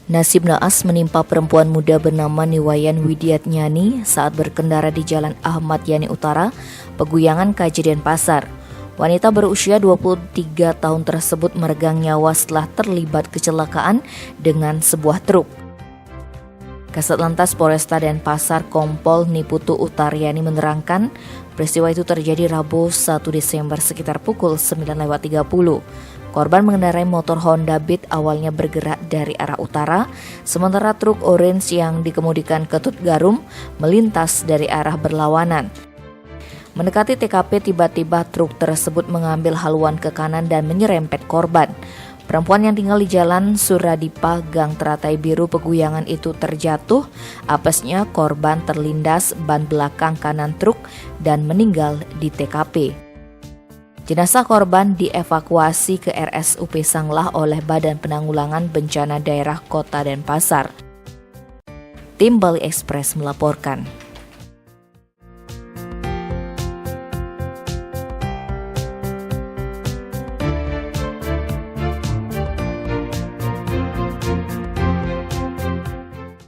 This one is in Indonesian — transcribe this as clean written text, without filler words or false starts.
Nasib naas menimpa perempuan muda bernama Niwayan Widiatnyani saat berkendara di Jalan Ahmad Yani Utara, Peguyangan Kaji Denpasar. Wanita berusia 23 tahun tersebut meregang nyawa setelah terlibat kecelakaan dengan sebuah truk. Kasat Lantas Polresta Denpasar Kompol Niputu Utaryani menerangkan, peristiwa itu terjadi Rabu 1 Desember sekitar pukul 9.30. Korban mengendarai motor Honda Beat awalnya bergerak dari arah utara, sementara truk orange yang dikemudikan Ketut Garum melintas dari arah berlawanan. Mendekati TKP, tiba-tiba truk tersebut mengambil haluan ke kanan dan menyerempet korban. Perempuan yang tinggal di Jalan Suradipa, Gang Teratai Biru, Peguyangan itu terjatuh. Apesnya korban terlindas ban belakang kanan truk dan meninggal di TKP. Jenazah korban dievakuasi ke RSUP Sanglah oleh Badan Penanggulangan Bencana Daerah Kota Denpasar. Tim Bali Express melaporkan.